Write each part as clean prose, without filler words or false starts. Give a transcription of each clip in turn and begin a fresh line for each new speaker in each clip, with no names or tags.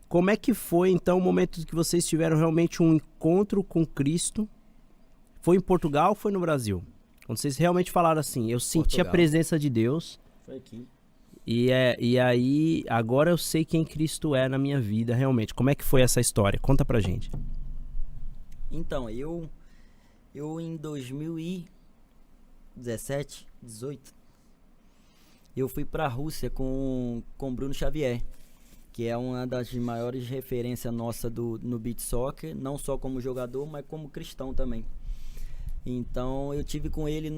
como é que foi, então, o momento que vocês tiveram realmente um encontro com Cristo? Foi em Portugal ou foi no Brasil? Quando vocês realmente falaram assim, eu senti a presença de Deus.
Foi aqui.
E aí, agora eu sei quem Cristo é na minha vida, realmente. Como é que foi essa história? Conta pra gente.
Então, eu em 2017, 18, eu fui pra Rússia com Bruno Xavier, que é uma das maiores referências nossa no beach soccer, não só como jogador, mas como cristão também. Então, eu tive com ele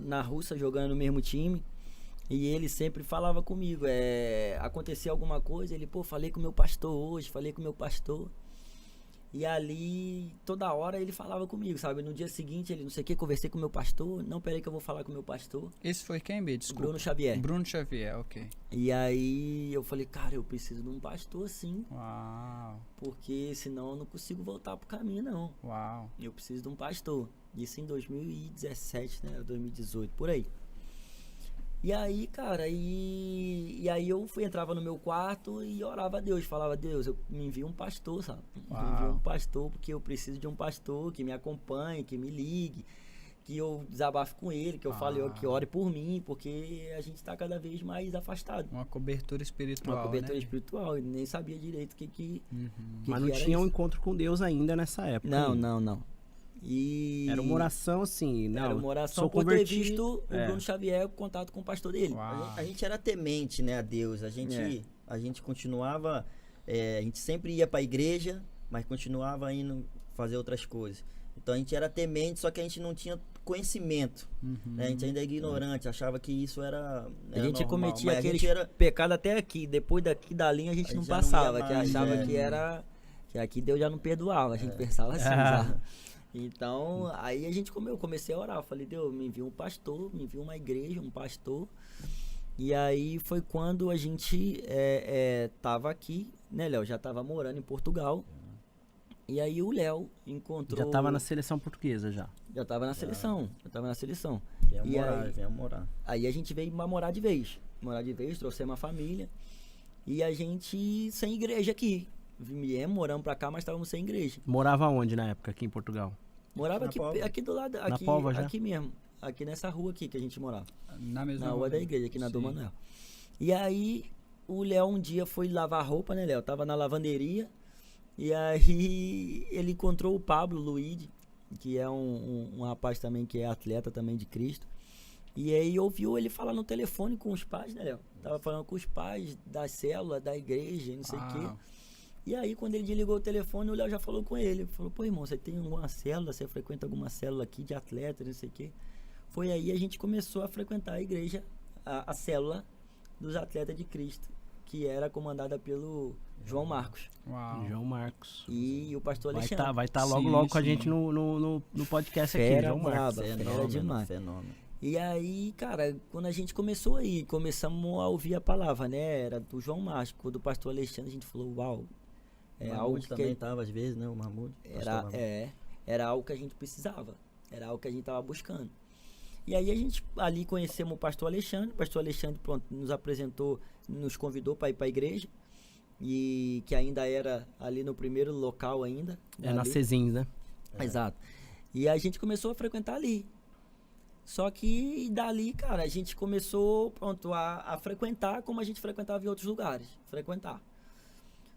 na Rússia, jogando no mesmo time. E ele sempre falava comigo, acontecia alguma coisa, ele, falei com o meu pastor hoje, falei com o meu pastor. E ali, toda hora ele falava comigo, sabe? No dia seguinte, ele, não sei o que, conversei com o meu pastor. Não, peraí que eu vou falar com o meu pastor.
Esse foi quem, B? Desculpa.
Bruno Xavier.
Bruno Xavier, ok.
E aí, eu falei, cara, eu preciso de um pastor sim.
Uau.
Porque senão eu não consigo voltar pro caminho, não.
Uau.
Eu preciso de um pastor. Isso em 2017, né? 2018, por aí. E aí, cara, e aí eu entrava no meu quarto e orava a Deus, falava, Deus, me envia um pastor, sabe? Me envia um pastor, porque eu preciso de um pastor que me acompanhe, que me ligue, que eu desabafe com ele, que eu fale, que ore por mim, porque a gente tá cada vez mais afastado.
Uma cobertura espiritual,
Uma cobertura, né? Espiritual, eu nem sabia direito o que
Mas não tinha um encontro com Deus ainda nessa época.
Não. E
era uma oração assim, não,
era uma oração por ter visto o Bruno Xavier, o contato com o pastor dele.
A gente era temente, né, a Deus. A gente continuava, a gente sempre ia para a igreja, mas continuava indo fazer outras coisas. Então a gente era temente, só que a gente não tinha conhecimento. Né? A gente ainda é ignorante, achava que isso era
a gente
normal,
cometia aquele pecado até aqui, depois daqui da linha a gente não passava, que achava que aqui Deus já não perdoava, a gente pensava assim, já. Então, aí a gente comecei a orar, eu falei, Deus, me envia um pastor, me envia uma igreja, um pastor. E aí foi quando a gente tava aqui, né, Léo? Já tava morando em Portugal. E aí o Léo encontrou...
Já tava na seleção portuguesa, já?
Já tava na seleção,
Venha morar.
Aí a gente veio morar de vez, trouxemos uma família. E a gente sem igreja aqui. Moramos pra cá, mas estávamos sem igreja.
Morava onde na época, aqui em Portugal?
Morava aqui do lado, aqui mesmo. Aqui nessa rua aqui que a gente morava.
Na mesma
rua da igreja, aqui na Dom Manuel. E aí, o Léo um dia foi lavar roupa, né, Léo? Tava na lavanderia. E aí, ele encontrou o Pablo Luiz, que é um rapaz também que é atleta também de Cristo. E aí, ouviu ele falar no telefone com os pais, né, Léo? Tava falando com os pais da célula, da igreja, não sei o quê. E aí, quando ele desligou o telefone, o Léo já falou com ele. Falou, pô, irmão, você tem alguma célula? Você frequenta alguma célula aqui de atleta, não sei o quê? Foi aí a gente começou a frequentar a igreja, a célula dos atletas de Cristo, que era comandada pelo João Marcos.
Uau. João Marcos.
E o pastor Alexandre.
Vai estar logo com a gente no podcast aqui, João Marcos.
Fera demais. E aí, cara, quando a gente começou aí, começamos a ouvir a palavra, né? Era do João Marcos, do pastor Alexandre, a gente falou, uau.
Algo que também tava às vezes, né? O Mahmoud.
Era algo que a gente precisava. Era algo que a gente tava buscando. E aí a gente ali conhecemos o pastor Alexandre. O pastor Alexandre, pronto, nos apresentou, nos convidou para ir para a igreja. E que ainda era ali no primeiro local ainda.
Na Cezins, né?
Exato. E a gente começou a frequentar ali. Só que dali, cara, a gente começou, pronto, a frequentar como a gente frequentava em outros lugares.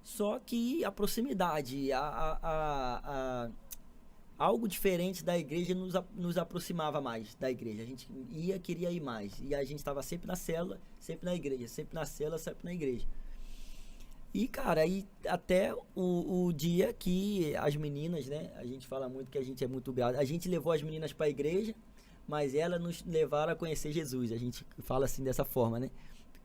Só que a proximidade, algo diferente da igreja nos aproximava mais da igreja. A gente queria ir mais. E a gente estava sempre na célula, sempre na igreja. Sempre na célula, sempre na igreja. E, cara, aí até o dia que as meninas, né? A gente fala muito que a gente é muito grato. A gente levou as meninas para a igreja, mas elas nos levaram a conhecer Jesus. A gente fala assim dessa forma, né?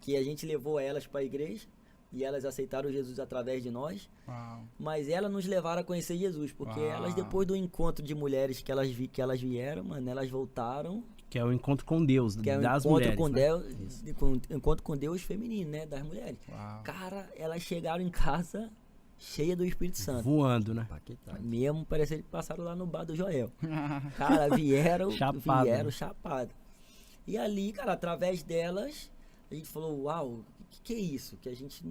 Que a gente levou elas para a igreja. E elas aceitaram Jesus através de nós.
Uau.
Mas elas nos levaram a conhecer Jesus. Porque elas, depois do encontro de mulheres que elas vieram, mano, elas voltaram.
Que é o encontro com Deus,
que
das
é o
mulheres.
Encontro com Deus feminino, né? Das mulheres.
Uau.
Cara, elas chegaram em casa cheia do Espírito Santo.
Voando, né?
Mesmo, parece que passaram lá no bar do Joel. Cara, vieram chapado. E ali, cara, através delas, a gente falou, uau, que é isso? Que a gente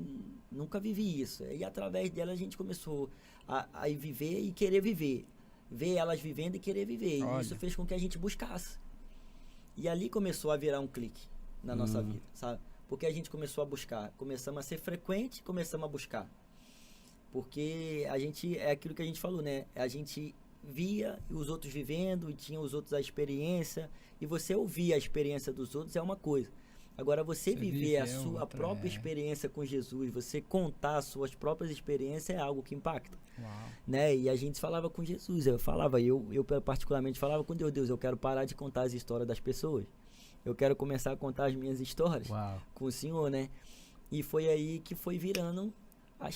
nunca vive isso. E através dela a gente começou a viver e querer viver. Ver elas vivendo e querer viver.
Olha.
E isso fez com que a gente buscasse. E ali começou a virar um clique na nossa vida, sabe? Porque a gente começou a buscar. Começamos a ser frequente, começamos a buscar. Porque a gente, é aquilo que a gente falou, né? A gente via os outros vivendo e tinha os outros a experiência. E você ouvir a experiência dos outros é uma coisa. Agora, você viver a
viver
sua
outra,
própria experiência com Jesus, você contar as suas próprias experiências é algo que impacta,
Uau.
né? E a gente falava com Jesus, eu particularmente falava com Deus, eu quero parar de contar as histórias das pessoas. Eu quero começar a contar as minhas histórias
Uau.
com o Senhor, né? E foi aí que foi virando a chave.